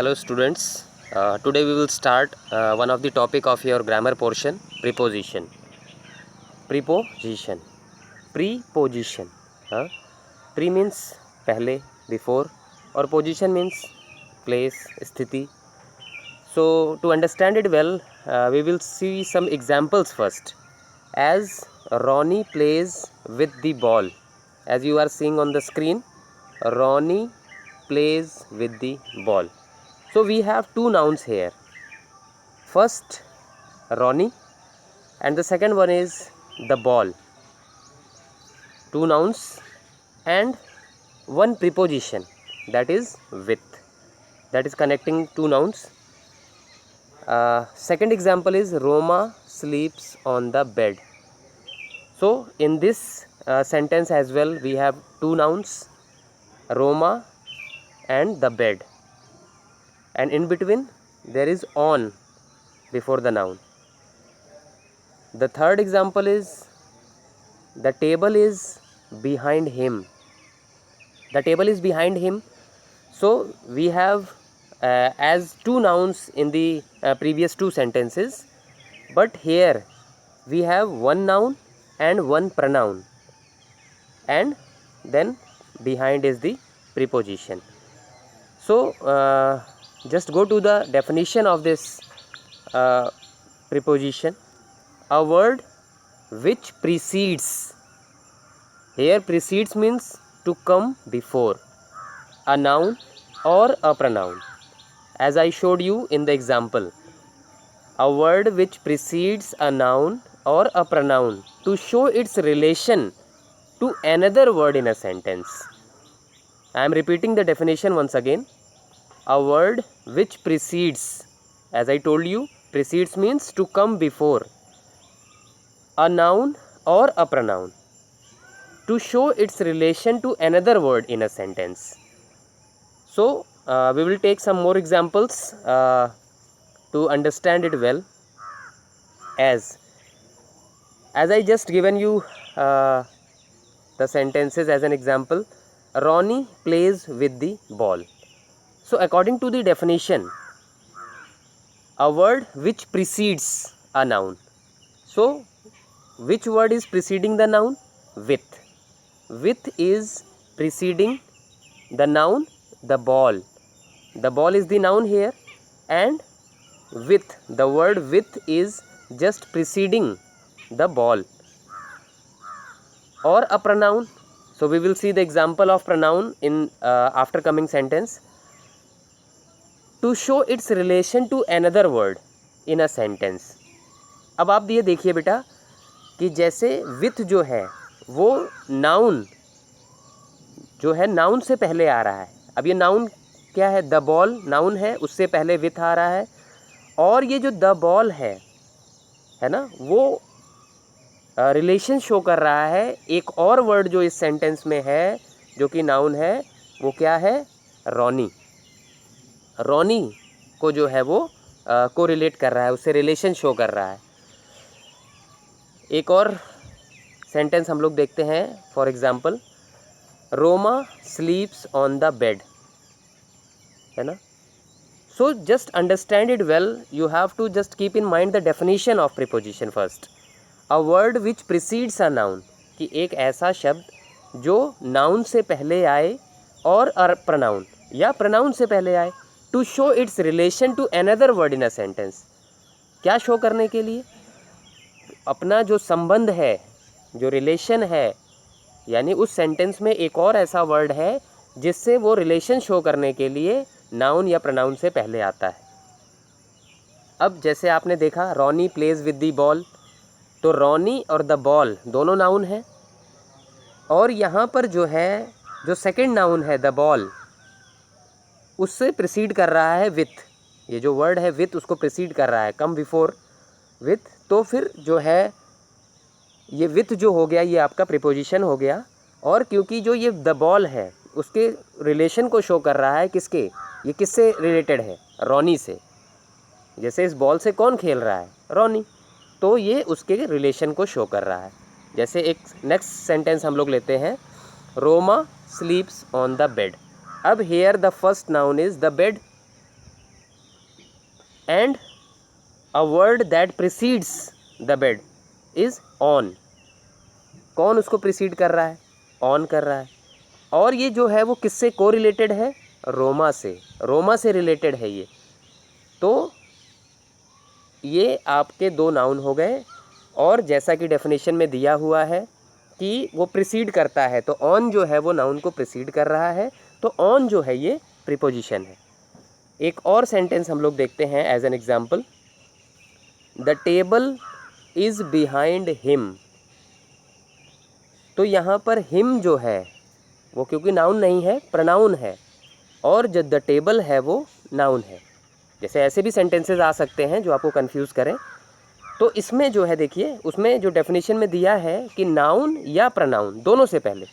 Hello students, today we will start one of the topic of your grammar portion, preposition. Preposition. Preposition. Pre means पहले, before, और position means place, स्थिति. So to understand it well, we will see some examples first. As Ronnie plays with the ball, as you are seeing on the screen, Ronnie plays with the ball. So we have two nouns here. First, Ronnie, and the second one is the ball. Two nouns and one preposition, that is with, that is connecting two nouns. Second example is Roma sleeps on the bed. So in this sentence as well, we have two nouns, Roma and the bed, and in between there is on before the noun. The third example is the table is behind him. The table is behind him. So we have as two nouns in the previous two sentences, but here we have one noun and one pronoun, and then behind is the preposition. So just go to the definition of this preposition. A word which precedes. Here precedes means to come before a noun or a pronoun, as I showed you in the example. A word which precedes a noun or a pronoun to show its relation to another word in a sentence. I am repeating the definition once again. A word which precedes, as I told you, precedes means to come before a noun or a pronoun to show its relation to another word in a sentence. So we will take some more examples to understand it well. As I just given you the sentences as an example, Ronnie plays with the ball. So according to the definition, a word which precedes a noun. So which word is preceding the noun? With. With is preceding the noun, the ball. The ball is the noun here, and with, the word with is just preceding the ball. Or a pronoun. So we will see the example of pronoun in after coming sentence. To show its relation to another word in a sentence. अब आप ये देखिए बेटा कि जैसे with जो है वो नाउन जो है नाउन से पहले आ रहा है. अब ये नाउन क्या है? द बॉल नाउन है, उससे पहले with आ रहा है. और ये जो द बॉल है ना, वो रिलेशन शो कर रहा है एक और वर्ड जो इस सेंटेंस में है जो कि नाउन है. वो क्या है? रॉनी. रॉनी को जो है वो को रिलेट कर रहा है, उससे रिलेशन शो कर रहा है. एक और सेंटेंस हम लोग देखते हैं. For example, Roma sleeps on the bed, है ना. So just understand it well. You have to just keep in mind the definition of preposition first. A word which precedes a noun, कि एक ऐसा शब्द जो नाउन से पहले आए और प्रनाउन या प्रनाउन से पहले आए. To show its relation to another word in a sentence. क्या शो करने के लिए? अपना जो संबंध है, जो रिलेशन है, यानी उस सेंटेंस में एक और ऐसा वर्ड है जिससे वो रिलेशन शो करने के लिए नाउन या प्रनाउन से पहले आता है. अब जैसे आपने देखा Ronnie plays with the ball, तो रॉनी और द बॉल दोनों नाउन हैं. और यहाँ पर जो है, जो सेकंड नाउन है द बॉल, उससे प्रिसीड कर रहा है विथ. ये जो वर्ड है विथ उसको प्रिसीड कर रहा है, कम बिफोर विथ. तो फिर जो है ये विथ जो हो गया ये आपका प्रीपोजिशन हो गया. और क्योंकि जो ये द बॉल है उसके रिलेशन को शो कर रहा है, किसके? ये किससे रिलेटेड है? रॉनी से. जैसे इस बॉल से कौन खेल रहा है? रॉनी. तो ये उसके रिलेशन को शो कर रहा है. जैसे एक नेक्स्ट सेंटेंस हम लोग लेते हैं, Roma sleeps on the bed. अब here the first noun is the bed. and a word that precedes the bed is on. कौन उसको प्रीसीड कर रहा है? ऑन कर रहा है. और ये जो है वो किससे को रिलेटेड है? रोमा से. रोमा से रिलेटेड है ये. तो ये आपके दो नाउन हो गए. और जैसा कि डेफिनेशन में दिया हुआ है कि वो प्रीसीड करता है, तो ऑन जो है वो नाउन को प्रीसीड कर रहा है. तो ऑन जो है ये प्रीपोजिशन है. एक और सेंटेंस हम लोग देखते हैं as an example. The table is behind him. तो यहाँ पर हिम जो है वो क्योंकि नाउन नहीं है, प्रनाउन है, और जो द टेबल है वो नाउन है. जैसे ऐसे भी सेंटेंसेस आ सकते हैं जो आपको कंफ्यूज करें. तो इसमें जो है देखिए, उसमें जो डेफिनेशन में दिया है कि नाउन या प्रनाउन, दोनों से पहले,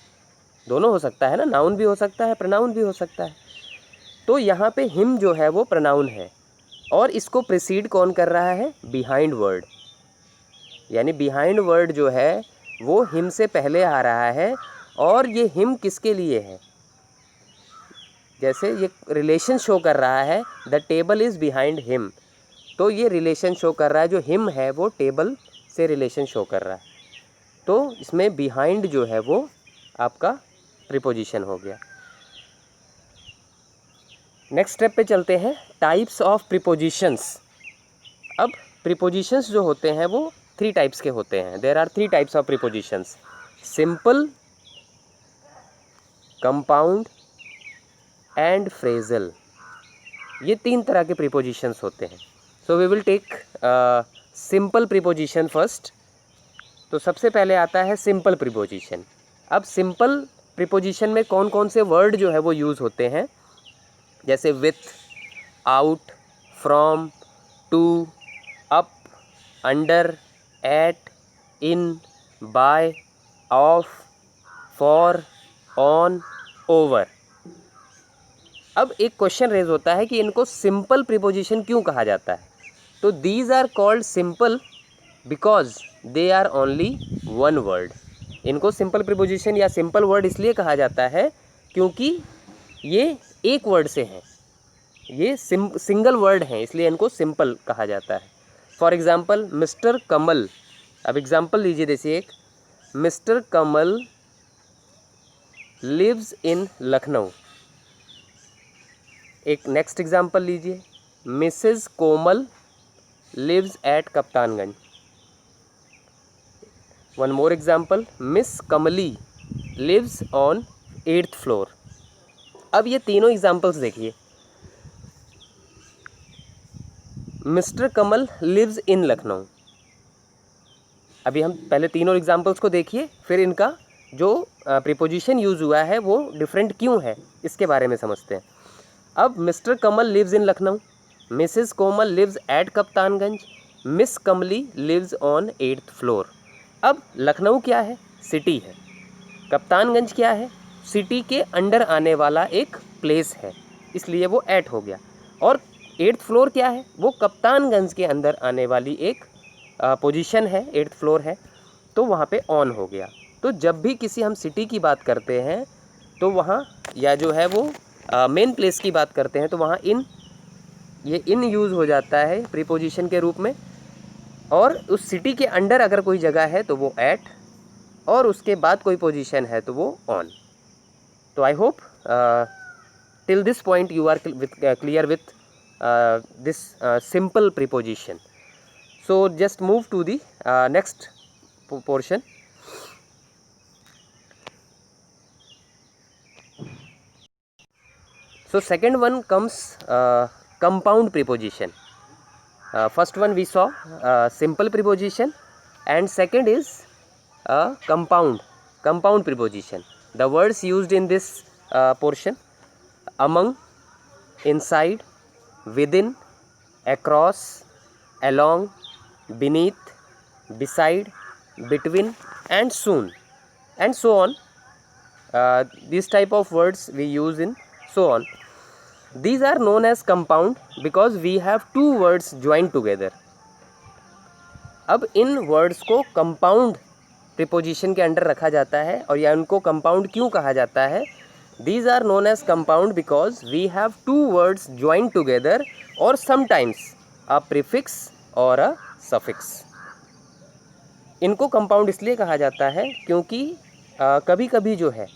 दोनों हो सकता है ना, नाउन भी हो सकता है, प्रनाउन भी हो सकता है. तो यहाँ पे हिम जो है वो प्रनाउन है, और इसको प्रीसीड कौन कर रहा है? Behind word. यानी बिहाइंड वर्ड जो है वो हिम से पहले आ रहा है. और ये हिम किसके लिए है? जैसे ये रिलेशन शो कर रहा है, the table is behind him. तो ये रिलेशन शो कर रहा है, जो हिम है वो टेबल से रिलेशन शो कर रहा है. तो इसमें बिहाइंड जो है वो आपका प्रीपोजिशन हो गया. नेक्स्ट स्टेप पे चलते हैं, टाइप्स ऑफ प्रीपोजिशंस. अब प्रीपोजिशंस जो होते हैं वो 3 टाइप्स के होते हैं. There are 3 types of prepositions. Simple, compound and phrasal. ये 3 तरह के प्रीपोजिशंस होते हैं. So we will take simple preposition first. तो सबसे पहले आता है सिंपल प्रीपोजिशन. अब सिंपल प्रीपोजिशन में कौन कौन से वर्ड जो है वो यूज़ होते हैं? जैसे with, out, from, to, up, under, at, in, by, of, for, on, over. अब एक क्वेश्चन रेज होता है कि इनको सिंपल प्रीपोजिशन क्यों कहा जाता है? तो these are called simple because they are only one word. इनको सिंपल प्रीपोजिशन या सिंपल वर्ड इसलिए कहा जाता है क्योंकि ये एक वर्ड से हैं, ये सिंगल वर्ड हैं, इसलिए इनको सिंपल कहा जाता है. For example Mr Kamal. अब एग्ज़ाम्पल लीजिए, जैसे एक Mr Kamal lives in Lucknow. एक नेक्स्ट एग्ज़ाम्पल लीजिए, Mrs Komal lives at Kaptanganj. One more example, Miss Kamli lives on 8th floor. अब ये तीनों एग्ज़ाम्पल्स देखिए. Mr Kamal lives in Lucknow. अभी हम पहले तीनों एग्ज़ाम्पल्स को देखिए, फिर इनका जो प्रीपोजिशन यूज़ हुआ है वो डिफरेंट क्यों है इसके बारे में समझते हैं. अब Mr Kamal lives in Lucknow, Mrs Komal lives at Kaptanganj, Miss Kamli lives on 8th floor. अब लखनऊ क्या है? सिटी है. कप्तानगंज क्या है? सिटी के अंडर आने वाला एक प्लेस है, इसलिए वो एट हो गया. और 8th फ्लोर क्या है? वो कप्तानगंज के अंदर आने वाली एक पोजीशन है, 8th फ्लोर है, तो वहाँ पे ऑन हो गया. तो जब भी किसी हम सिटी की बात करते हैं तो वहाँ, या जो है वो मेन प्लेस की बात करते हैं, तो वहाँ ये इन यूज़ हो जाता है प्रीपोजिशन के रूप में. और उस सिटी के अंडर अगर कोई जगह है तो वो एट, और उसके बाद कोई पोजीशन है तो वो ऑन. तो I hope till this point you are clear with this simple preposition. So just move to the next portion. So second one comes compound preposition. First one we saw simple preposition, and second is compound preposition. The words used in this portion: among, inside, within, across, along, beneath, beside, between, and soon, and so on. These type of words we use in so on. These are known as compound because we have two words joined together. अब इन words को compound preposition के under रखा जाता है, और या उनको compound क्यों कहा जाता है? These are known as compound because we have two words joined together, or sometimes a prefix और अ सफिक्स। इनको कंपाउंड इसलिए कहा जाता है क्योंकि कभी कभी जो है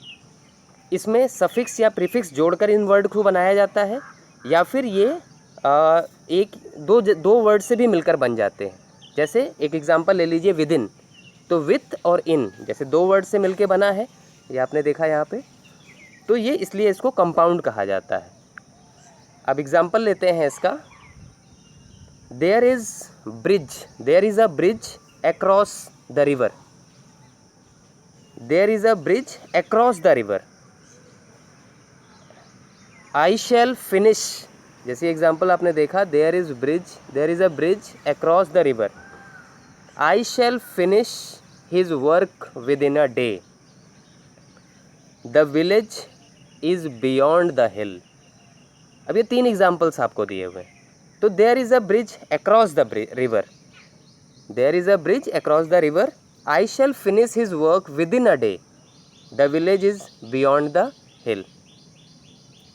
इसमें सफिक्स या प्रीफिक्स जोड़कर इन वर्ड को बनाया जाता है, या फिर ये एक दो वर्ड से भी मिलकर बन जाते हैं। जैसे एक एग्जांपल ले लीजिए, विद इन, तो विथ और इन जैसे दो वर्ड से मिलके बना है, ये आपने देखा यहाँ पे, तो ये इसलिए इसको कंपाउंड कहा जाता है। अब एग्जांपल लेते हैं इसका, there is a bridge across the river. There is a bridge across the river. I shall finish, जैसे एग्जाम्पल आपने देखा, there is a bridge across the river. I shall finish his work within a day. The village is beyond the hill. अब ये 3 examples आपको दिए हुए हैं। तो there is a bridge across the river, there is a bridge across the river, I shall finish his work within a day, the village is beyond the hill.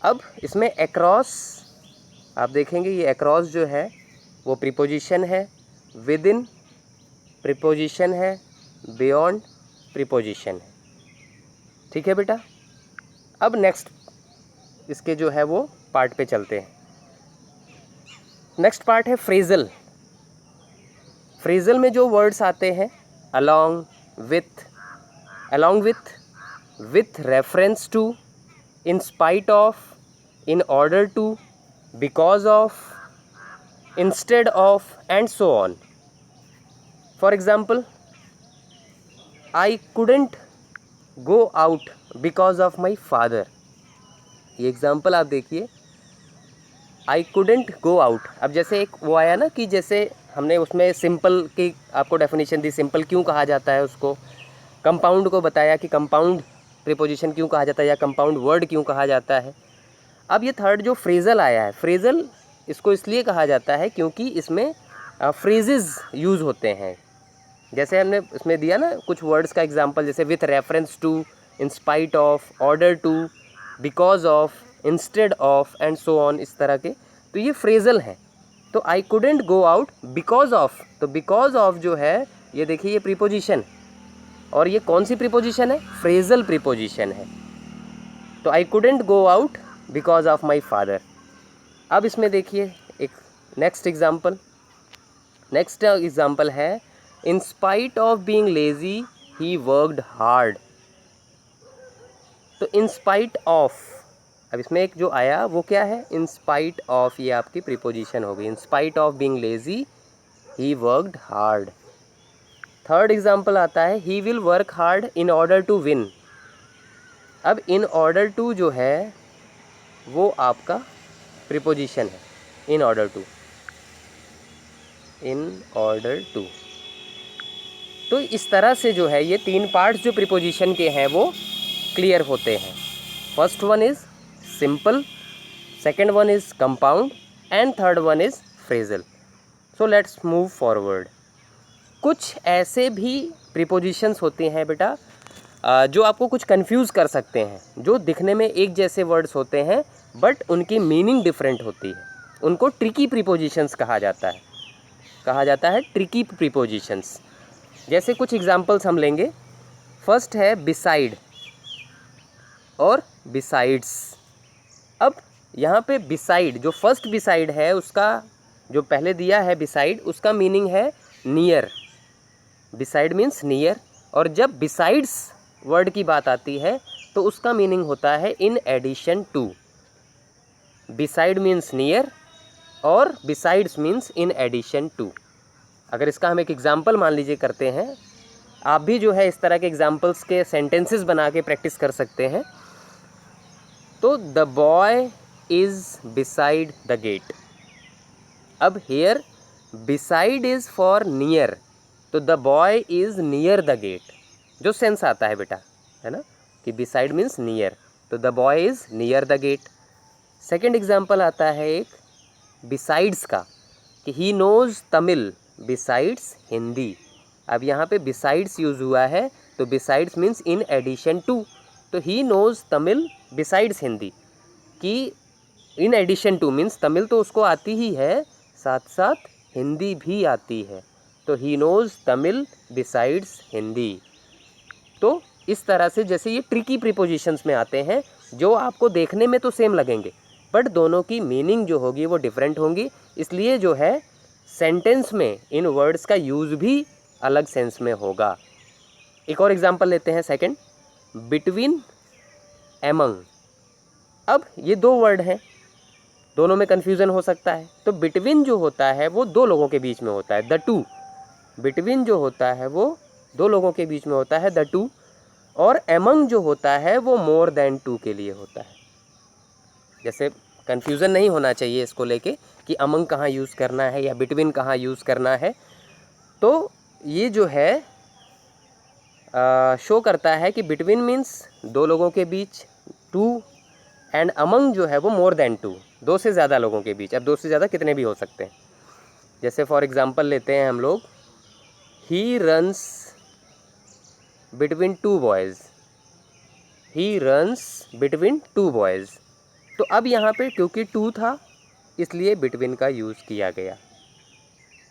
अब इसमें across आप देखेंगे, ये अक्रॉस जो है वो preposition है, with in preposition है, बियॉन्ड प्रीपोजिशन है। ठीक है बेटा। अब नेक्स्ट इसके जो है वो पार्ट पे चलते हैं। नेक्स्ट पार्ट है फ्रेजल। फ्रेजल में जो वर्ड्स आते हैं, along with reference to, in spite of, in order to, because of, instead of, and so on. For example, I couldn't go out because of my father. ये example आप देखिए, I couldn't go out। अब जैसे एक वो आया ना कि जैसे हमने उसमें सिंपल की आपको डेफिनेशन दी, सिंपल क्यों कहा जाता है उसको, कंपाउंड को बताया कि कंपाउंड प्रीपोजिशन क्यों कहा जाता है या कंपाउंड वर्ड क्यों कहा जाता है। अब ये थर्ड जो फ्रेजल आया है, फ्रेजल इसको इसलिए कहा जाता है क्योंकि इसमें फ्रेजेस यूज़ होते हैं। जैसे हमने इसमें दिया ना कुछ वर्ड्स का एग्जांपल, जैसे with reference to, in spite of, order to, because of, instead of, and so on, इस तरह के। तो ये फ्रेजल हैं। तो I couldn't go out because of, तो बिकॉज ऑफ जो है ये देखिए ये प्रीपोजिशन, और ये कौन सी प्रीपोजिशन है, फ्रेजल प्रीपोजिशन है। तो I couldn't go out because of my father. अब इसमें देखिए एक नेक्स्ट एग्जाम्पल है, in spite of being lazy he worked hard. तो इन स्पाइट ऑफ, अब इसमें एक जो आया वो क्या है, इन स्पाइट ऑफ, ये आपकी प्रीपोजिशन हो गई। In spite of being lazy he worked hard. Third example आता है, he will work hard in order to win. अब इन ऑर्डर टू जो है वो आपका प्रीपोजिशन है, इन ऑर्डर टू। तो इस तरह से जो है ये 3 पार्ट्स जो प्रीपोजिशन के हैं वो क्लियर होते हैं। First one is simple, second one is compound, and third one is phrasal. So let's move forward. कुछ ऐसे भी प्रीपोजिशंस होते हैं बेटा जो आपको कुछ कंफ्यूज कर सकते हैं, जो दिखने में एक जैसे वर्ड्स होते हैं बट उनकी मीनिंग डिफरेंट होती है। उनको ट्रिकी प्रीपोजिशंस कहा जाता है ट्रिकी प्रीपोजिशंस। जैसे कुछ एग्जांपल्स हम लेंगे। फर्स्ट है बिसाइड और बिसाइड्स। अब यहाँ पे बिसाइड, जो फर्स्ट बिसाइड है उसका जो पहले दिया है बिसाइड, उसका मीनिंग है नियर। Beside means near. और जब बिसाइड्स वर्ड की बात आती है तो उसका मीनिंग होता है in addition to. Beside means near और besides means in addition to. अगर इसका हम एक एग्जाम्पल मान लीजिए करते हैं, आप भी जो है इस तरह के एग्जाम्पल्स के सेंटेंसेस बना के प्रैक्टिस कर सकते हैं। तो the boy is beside the gate. अब here beside is for near, तो the boy is near the gate, जो सेंस आता है बेटा, है ना, कि बिसाइड मीन्स नियर, तो the boy is near the gate. Second example आता है एक बिसाइड्स का, कि he knows Tamil besides Hindi. अब यहाँ पे बिसाइड्स यूज़ हुआ है, तो besides means in addition to. तो he knows Tamil besides Hindi, कि in addition to means Tamil तो उसको आती ही है, साथ साथ हिंदी भी आती है, तो he knows Tamil besides Hindi. तो इस तरह से जैसे ये ट्रिकी प्रीपोजिशंस में आते हैं जो आपको देखने में तो सेम लगेंगे बट दोनों की मीनिंग जो होगी वो डिफरेंट होंगी, इसलिए जो है सेंटेंस में इन वर्ड्स का यूज़ भी अलग सेंस में होगा। एक और एग्जांपल लेते हैं सेकंड, बिटवीन, एमंग। अब ये दो वर्ड हैं, दोनों में कन्फ्यूज़न हो सकता है। तो बिटवीन जो होता है वो दो लोगों के बीच में होता है, द टू। बिटवीन जो होता है वो दो लोगों के बीच में होता है, द टू। और एमंग जो होता है वो मोर देन टू के लिए होता है। जैसे कन्फ्यूज़न नहीं होना चाहिए इसको लेके कि अमंग कहाँ यूज़ करना है या बिटवीन कहाँ यूज़ करना है। तो ये जो है शो करता है कि बिटवीन मीन्स दो लोगों के बीच, टू, एंड अमंग जो है वो मोर देन टू, दो से ज़्यादा लोगों के बीच। अब दो से ज़्यादा कितने भी हो सकते हैं। जैसे फॉर एग्ज़ाम्पल लेते हैं हम लोग, he runs between two boys, he runs between two boys. तो अब यहाँ पे क्योंकि टू था इसलिए बिटवीन का यूज़ किया गया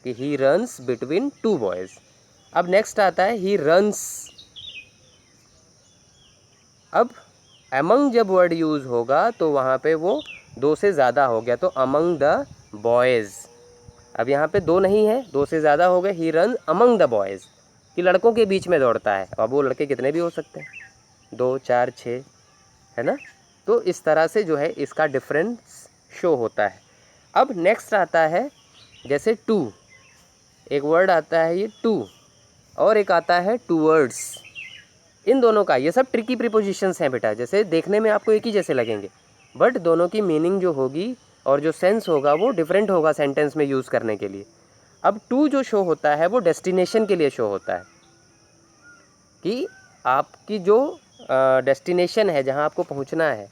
कि he runs between two boys. अब नेक्स्ट आता है ही रन्स। अब अमंग जब वर्ड यूज़ होगा तो वहाँ पे वो दो से ज़्यादा हो गया, तो अमंग द बॉयज़। अब यहाँ पे दो नहीं है, दो से ज़्यादा हो गए, ही रन अमंग द बॉयज़ कि लड़कों के बीच में दौड़ता है। अब वो लड़के कितने भी हो सकते हैं, 2, 4, 6, है ना। तो इस तरह से जो है इसका डिफरेंस शो होता है। अब नेक्स्ट आता है जैसे टू, एक वर्ड आता है ये टू, और एक आता है टूवर्ड्स। इन दोनों का, ये सब ट्रिकी प्रीपोजिशंस हैं बेटा, जैसे देखने में आपको एक ही जैसे लगेंगे बट दोनों की मीनिंग जो होगी और जो सेंस होगा वो डिफरेंट होगा सेंटेंस में यूज़ करने के लिए। अब टू जो शो होता है वो डेस्टिनेशन के लिए शो होता है कि आपकी जो डेस्टिनेशन है जहाँ आपको पहुँचना है,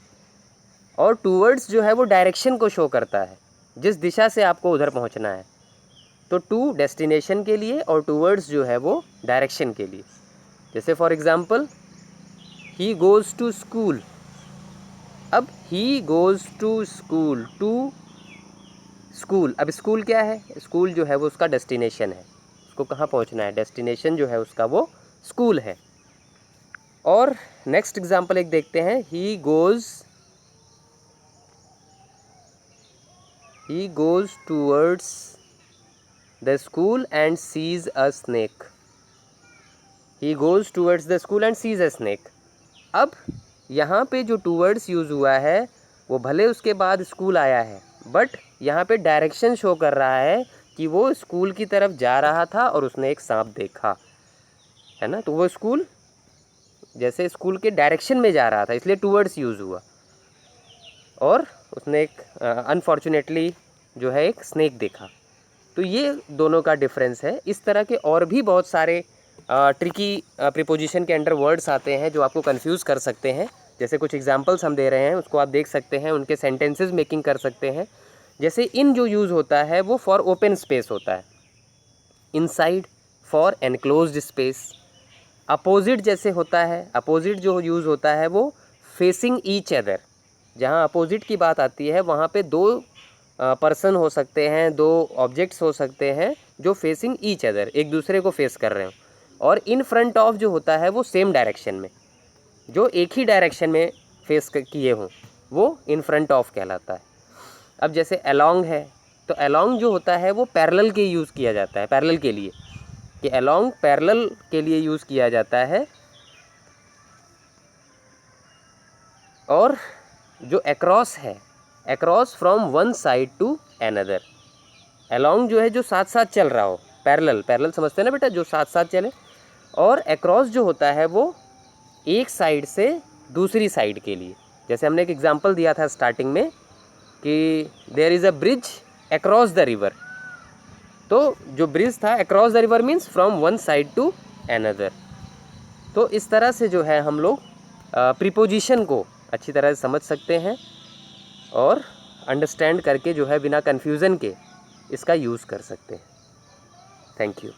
और टूवर्ड्स जो है वो डायरेक्शन को शो करता है, जिस दिशा से आपको उधर पहुँचना है। तो टू डेस्टिनेशन के लिए और टूवर्ड्स जो है वो डायरेक्शन के लिए। जैसे for example, he goes to school. अब he goes to school, to school. अब स्कूल क्या है, स्कूल जो है वो उसका डेस्टिनेशन है, उसको कहाँ पहुँचना है, डेस्टिनेशन जो है उसका वो स्कूल है। और नेक्स्ट एग्जांपल एक देखते हैं, he goes towards the school and sees a snake. He goes towards the school and sees a snake. अब यहाँ पे जो टूवर्ड्स यूज़ हुआ है वो भले उसके बाद स्कूल आया है बट यहाँ पे डायरेक्शन शो कर रहा है कि वो स्कूल की तरफ जा रहा था और उसने एक सांप देखा, है ना। तो वो स्कूल, जैसे स्कूल के डायरेक्शन में जा रहा था इसलिए टूवर्ड्स यूज़ हुआ, और उसने एक अनफॉर्चुनेटली जो है एक स्नेक देखा। तो ये दोनों का डिफरेंस है। इस तरह के और भी बहुत सारे ट्रिकी प्रीपोजिशन के अंडर वर्ड्स आते हैं जो आपको कंफ्यूज कर सकते हैं। जैसे कुछ एग्जांपल्स हम दे रहे हैं उसको आप देख सकते हैं, उनके सेंटेंसेस मेकिंग कर सकते हैं। जैसे इन जो यूज़ होता है वो फॉर ओपन स्पेस होता है, inside for enclosed space. Opposite जैसे होता है, अपोजिट जो यूज़ होता है वो फेसिंग ईच अदर। जहाँ अपोजिट की बात आती है वहाँ पे दो पर्सन हो सकते हैं, दो ऑब्जेक्ट्स हो सकते हैं जो फेसिंग ईच अदर, एक दूसरे को फेस कर रहे हो। और इन फ्रंट ऑफ जो होता है वो सेम डायरेक्शन में, जो एक ही डायरेक्शन में फेस किए हों वो इन फ्रंट ऑफ कहलाता है। अब जैसे अलॉन्ग है, तो अलॉन्ग जो होता है वो पैरेलल के यूज़ किया जाता है, पैरेलल के लिए, कि अलॉन्ग पैरेलल के लिए यूज़ किया जाता है। और जो अक्रॉस है, across from one side to another. Along जो है जो साथ साथ चल रहा हो, पैरेलल, पैरेलल समझते हैं ना बेटा, जो साथ साथ चले। और अक्रॉस जो होता है वो एक साइड से दूसरी साइड के लिए। जैसे हमने एक एग्जांपल दिया था स्टार्टिंग में कि there is a bridge across the river. तो जो ब्रिज था across the river means from one side to another. तो इस तरह से जो है हम लोग प्रीपोजिशन को अच्छी तरह से समझ सकते हैं और अंडरस्टैंड करके जो है बिना कन्फ्यूज़न के इसका यूज़ कर सकते हैं। Thank you.